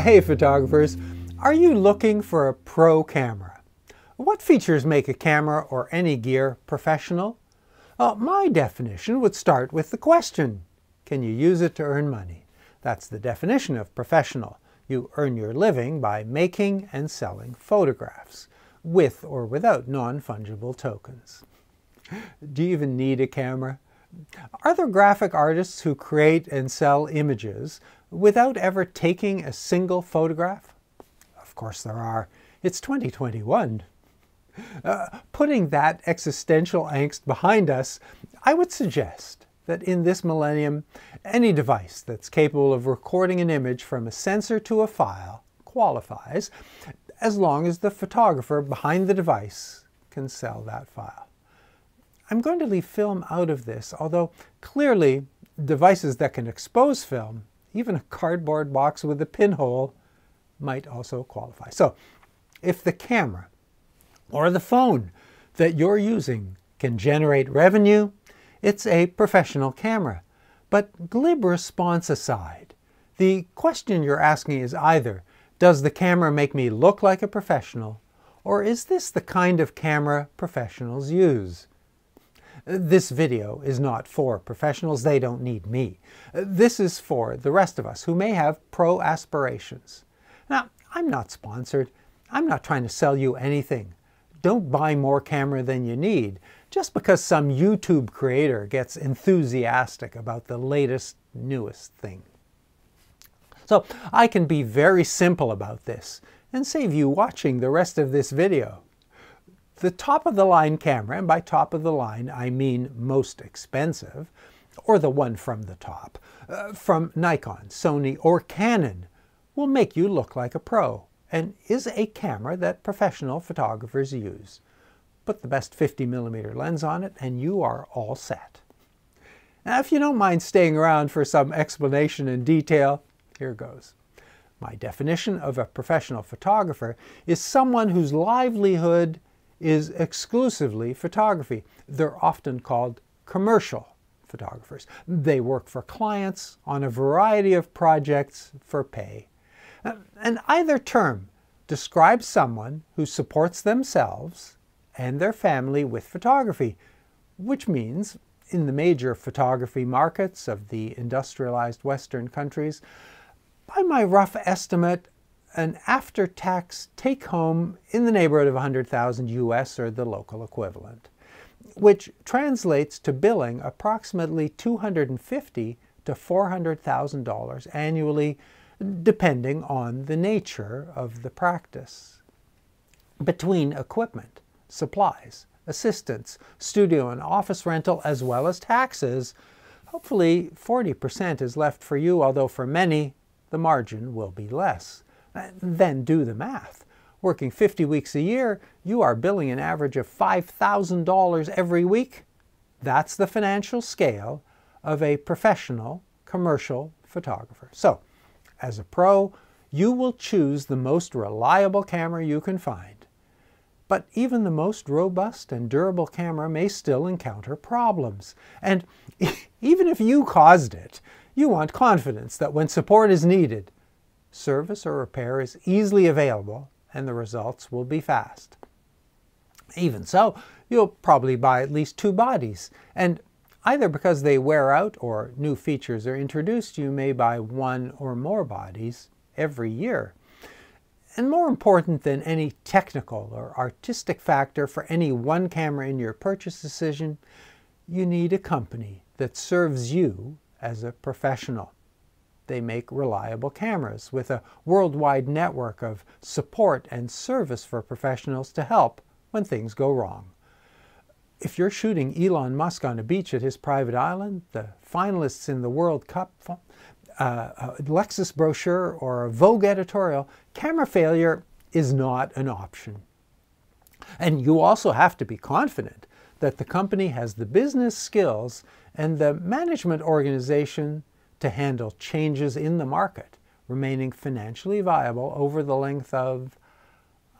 Hey photographers, are you looking for a pro camera? What features make a camera or any gear professional? My definition would start with the question, can you use it to earn money? That's the definition of professional. You earn your living by making and selling photographs, with or without non-fungible tokens. Do you even need a camera? Are there graphic artists who create and sell images without ever taking a single photograph? Of course there are. It's 2021. Putting that existential angst behind us, I would suggest that in this millennium, any device that's capable of recording an image from a sensor to a file qualifies, as long as the photographer behind the device can sell that file. I'm going to leave film out of this, although clearly devices that can expose film, even a cardboard box with a pinhole, might also qualify. So, if the camera or the phone that you're using can generate revenue, it's a professional camera. But glib response aside, the question you're asking is either, does the camera make me look like a professional, or is this the kind of camera professionals use? This video is not for professionals, they don't need me. This is for the rest of us who may have pro aspirations. Now, I'm not sponsored. I'm not trying to sell you anything. Don't buy more camera than you need just because some YouTube creator gets enthusiastic about the latest, newest thing. So I can be very simple about this and save you watching the rest of this video. The top-of-the-line camera, and by top-of-the-line I mean most expensive, or the one from the top, from Nikon, Sony, or Canon, will make you look like a pro, and is a camera that professional photographers use. Put the best 50mm lens on it, and you are all set. Now, if you don't mind staying around for some explanation and detail, here goes. My definition of a professional photographer is someone whose livelihood is exclusively photography. They're often called commercial photographers. They work for clients on a variety of projects for pay. And either term describes someone who supports themselves and their family with photography, which means in the major photography markets of the industrialized Western countries, by my rough estimate, an after-tax take-home in the neighborhood of $100,000 US or the local equivalent, which translates to billing approximately $250,000 to $400,000 annually, depending on the nature of the practice. Between equipment, supplies, assistants, studio and office rental, as well as taxes, hopefully 40% is left for you, although for many, the margin will be less. Then do the math. Working 50 weeks a year, you are billing an average of $5,000 every week. That's the financial scale of a professional commercial photographer. So, as a pro, you will choose the most reliable camera you can find. But even the most robust and durable camera may still encounter problems. And even if you caused it, you want confidence that when support is needed, service or repair is easily available and the results will be fast. Even so, you'll probably buy at least 2 bodies, and either because they wear out or new features are introduced, you may buy 1 or more bodies every year. And more important than any technical or artistic factor for any one camera in your purchase decision, you need a company that serves you as a professional. They make reliable cameras with a worldwide network of support and service for professionals to help when things go wrong. If you're shooting Elon Musk on a beach at his private island, the finalists in the World Cup, a Lexus brochure, or a Vogue editorial, camera failure is not an option. And you also have to be confident that the company has the business skills and the management organization to handle changes in the market, remaining financially viable over the length of,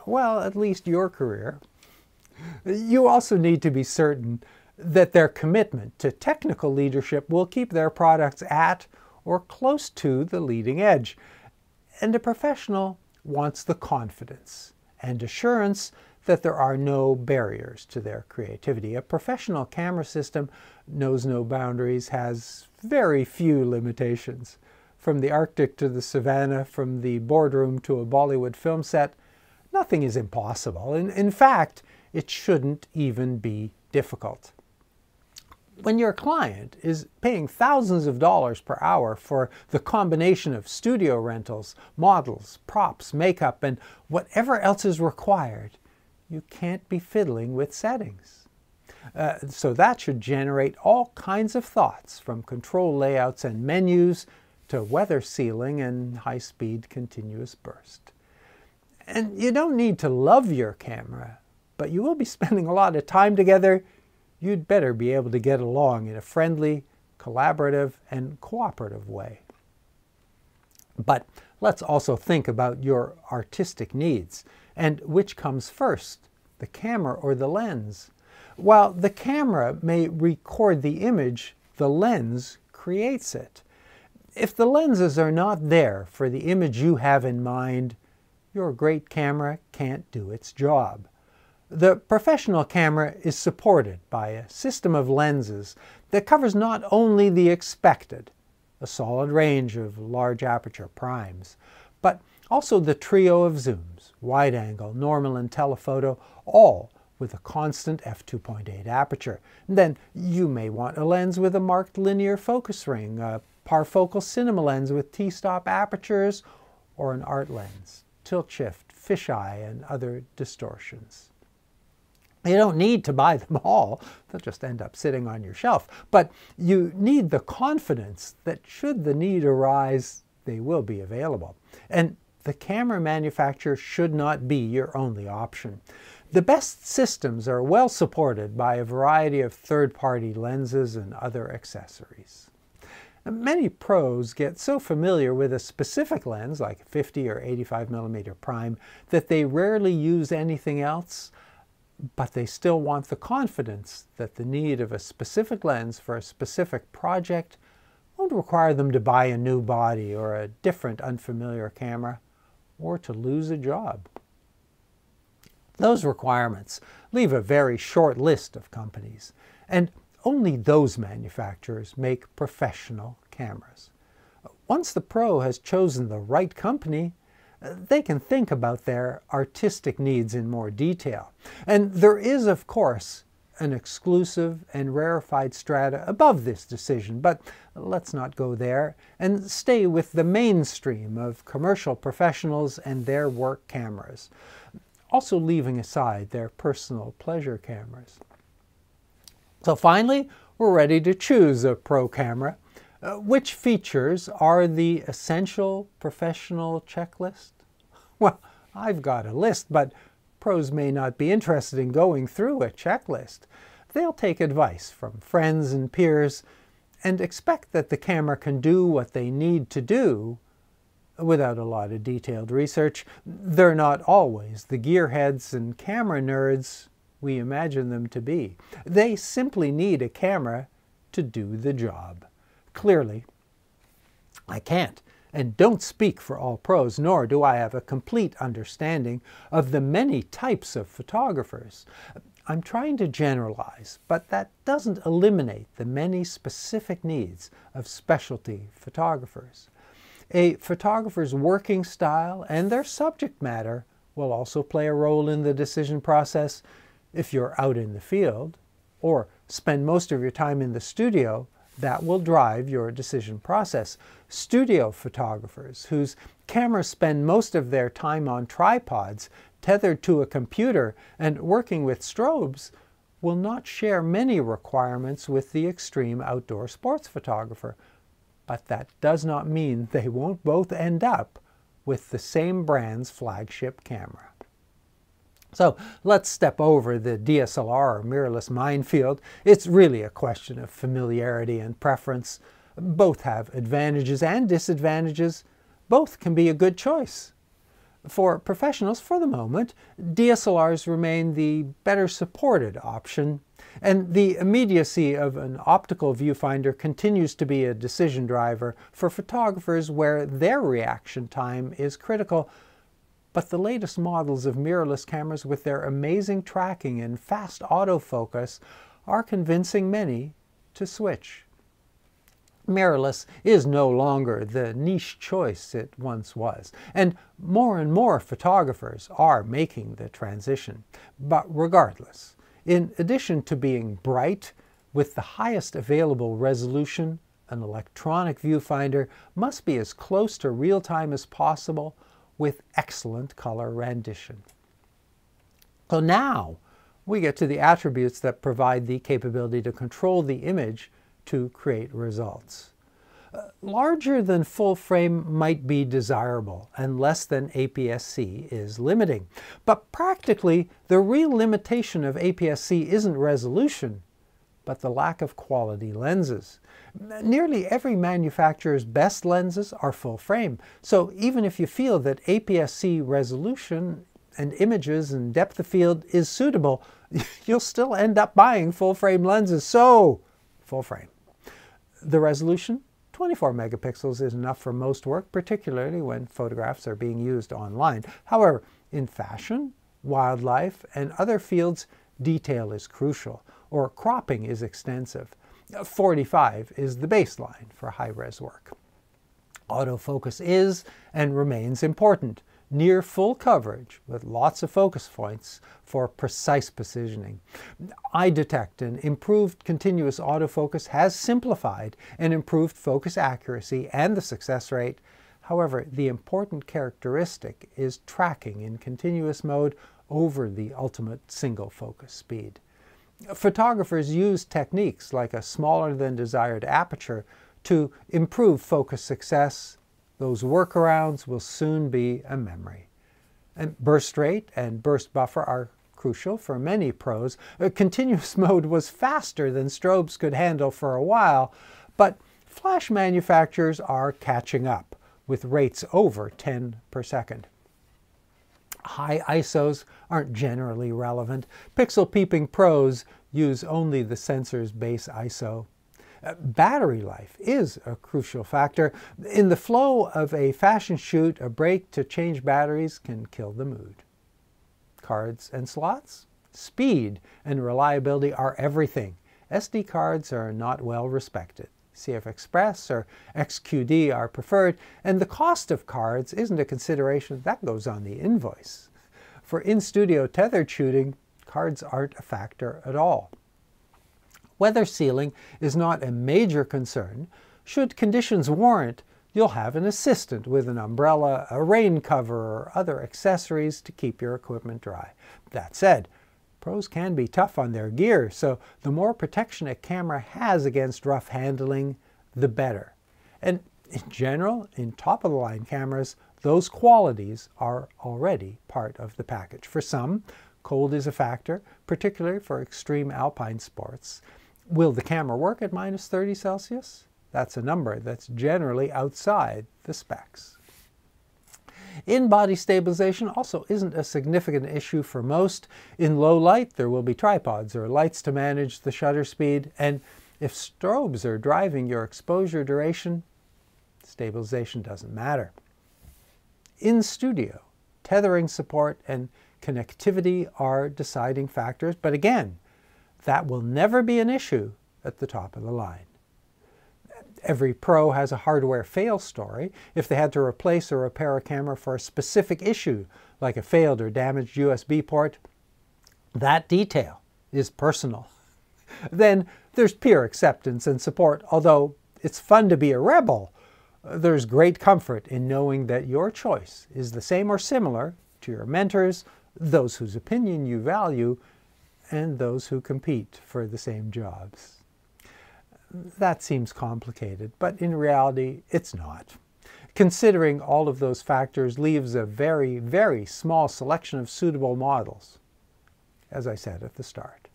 well, at least your career. You also need to be certain that their commitment to technical leadership will keep their products at or close to the leading edge. And a professional wants the confidence and assurance that there are no barriers to their creativity. A professional camera system knows no boundaries, has very few limitations. From the Arctic to the savannah, from the boardroom to a Bollywood film set, nothing is impossible. In fact, it shouldn't even be difficult. When your client is paying thousands of dollars per hour for the combination of studio rentals, models, props, makeup, and whatever else is required, you can't be fiddling with settings. So that should generate all kinds of thoughts, from control layouts and menus to weather sealing and high-speed continuous burst. And you don't need to love your camera, but you will be spending a lot of time together. You'd better be able to get along in a friendly, collaborative, and cooperative way. But let's also think about your artistic needs and which comes first, the camera or the lens. While the camera may record the image, the lens creates it. If the lenses are not there for the image you have in mind, your great camera can't do its job. The professional camera is supported by a system of lenses that covers not only the expected, a solid range of large aperture primes, but also the trio of zooms, wide angle, normal, and telephoto, all with a constant f2.8 aperture. Then you may want a lens with a marked linear focus ring, a parfocal cinema lens with t-stop apertures, or an art lens, tilt shift, fisheye, and other distortions. You don't need to buy them all, they'll just end up sitting on your shelf, but you need the confidence that should the need arise, they will be available. And the camera manufacturer should not be your only option. The best systems are well supported by a variety of third-party lenses and other accessories. Many pros get so familiar with a specific lens, like 50 or 85mm prime, that they rarely use anything else, but they still want the confidence that the need of a specific lens for a specific project won't require them to buy a new body or a different unfamiliar camera, or to lose a job. Those requirements leave a very short list of companies, and only those manufacturers make professional cameras. Once the pro has chosen the right company, they can think about their artistic needs in more detail. And there is, of course, an exclusive and rarefied strata above this decision, but let's not go there and stay with the mainstream of commercial professionals and their work cameras, also leaving aside their personal pleasure cameras. So finally, we're ready to choose a pro camera. Which features are the essential professional checklist? Well, I've got a list, but pros may not be interested in going through a checklist. They'll take advice from friends and peers and expect that the camera can do what they need to do without a lot of detailed research. They're not always the gearheads and camera nerds we imagine them to be. They simply need a camera to do the job. Clearly, I can't and don't speak for all pros, nor do I have a complete understanding of the many types of photographers. I'm trying to generalize, but that doesn't eliminate the many specific needs of specialty photographers. A photographer's working style and their subject matter will also play a role in the decision process. If you're out in the field or spend most of your time in the studio, that will drive your decision process. Studio photographers whose cameras spend most of their time on tripods, tethered to a computer, and working with strobes will not share many requirements with the extreme outdoor sports photographer. But that does not mean they won't both end up with the same brand's flagship camera. So let's step over the DSLR or mirrorless minefield. It's really a question of familiarity and preference. Both have advantages and disadvantages. Both can be a good choice. For professionals, for the moment, DSLRs remain the better supported option. And the immediacy of an optical viewfinder continues to be a decision driver for photographers where their reaction time is critical. But the latest models of mirrorless cameras with their amazing tracking and fast autofocus are convincing many to switch. Mirrorless is no longer the niche choice it once was, and more photographers are making the transition. But regardless, in addition to being bright, with the highest available resolution, an electronic viewfinder must be as close to real-time as possible with excellent color rendition. So now we get to the attributes that provide the capability to control the image to create results. Larger than full frame might be desirable, and less than APS-C is limiting. But practically, the real limitation of APS-C isn't resolution, but the lack of quality lenses. Nearly every manufacturer's best lenses are full frame, so even if you feel that APS-C resolution and images and depth of field is suitable, you'll still end up buying full frame lenses, so full frame. The resolution? 24 megapixels is enough for most work, particularly when photographs are being used online. However, in fashion, wildlife, and other fields, detail is crucial, or cropping is extensive. 45 is the baseline for high-res work. Autofocus is and remains important. Near full coverage with lots of focus points for precise positioning. iDetect and improved continuous autofocus has simplified and improved focus accuracy and the success rate. However, the important characteristic is tracking in continuous mode over the ultimate single focus speed. Photographers use techniques like a smaller than desired aperture to improve focus success. Those workarounds will soon be a memory. And burst rate and burst buffer are crucial for many pros. Continuous mode was faster than strobes could handle for a while, but flash manufacturers are catching up with rates over 10 per second. High ISOs aren't generally relevant. Pixel peeping pros use only the sensor's base ISO. Battery life is a crucial factor. In the flow of a fashion shoot, a break to change batteries can kill the mood. Cards and slots? Speed and reliability are everything. SD cards are not well respected. CF Express or XQD are preferred, and the cost of cards isn't a consideration. That goes on the invoice. For in-studio tethered shooting, cards aren't a factor at all. Weather sealing is not a major concern. Should conditions warrant, you'll have an assistant with an umbrella, a rain cover, or other accessories to keep your equipment dry. That said, pros can be tough on their gear, so the more protection a camera has against rough handling, the better. And in general, in top-of-the-line cameras, those qualities are already part of the package. For some, cold is a factor, particularly for extreme alpine sports. Will the camera work at minus 30 Celsius? That's a number that's generally outside the specs. In-body stabilization also isn't a significant issue for most. In low light, there will be tripods or lights to manage the shutter speed, and if strobes are driving your exposure duration, stabilization doesn't matter. In studio, tethering support and connectivity are deciding factors, but again, that will never be an issue at the top of the line. Every pro has a hardware fail story. If they had to replace or repair a camera for a specific issue, like a failed or damaged USB port, that detail is personal. Then there's peer acceptance and support. Although it's fun to be a rebel, there's great comfort in knowing that your choice is the same or similar to your mentors, those whose opinion you value, and those who compete for the same jobs. That seems complicated, but in reality, it's not. Considering all of those factors leaves a very, very small selection of suitable models, as I said at the start.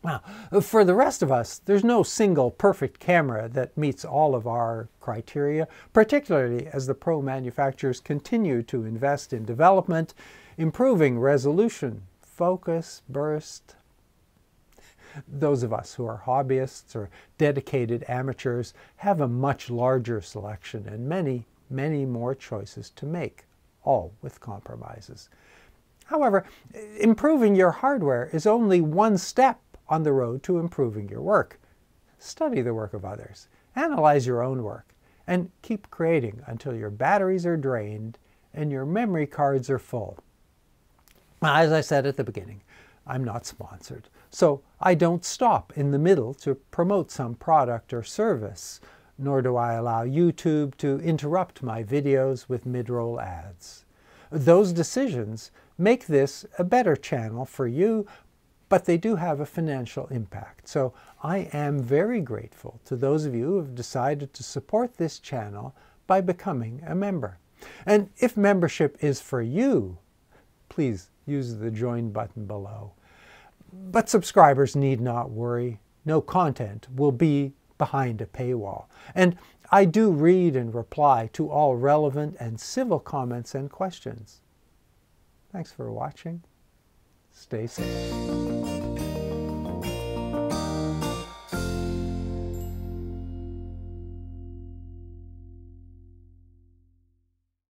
Now, for the rest of us, there's no single perfect camera that meets all of our criteria, particularly as the pro manufacturers continue to invest in development, improving resolution, focus, burst. Those of us who are hobbyists or dedicated amateurs have a much larger selection and many, many more choices to make, all with compromises. However, improving your hardware is only one step on the road to improving your work. Study the work of others, analyze your own work, and keep creating until your batteries are drained and your memory cards are full. As I said at the beginning, I'm not sponsored, so I don't stop in the middle to promote some product or service, nor do I allow YouTube to interrupt my videos with mid-roll ads. Those decisions make this a better channel for you, but they do have a financial impact. So I am very grateful to those of you who have decided to support this channel by becoming a member. And if membership is for you, please use the join button below. But subscribers need not worry. No content will be behind a paywall. And I do read and reply to all relevant and civil comments and questions. Thanks for watching. Stay safe.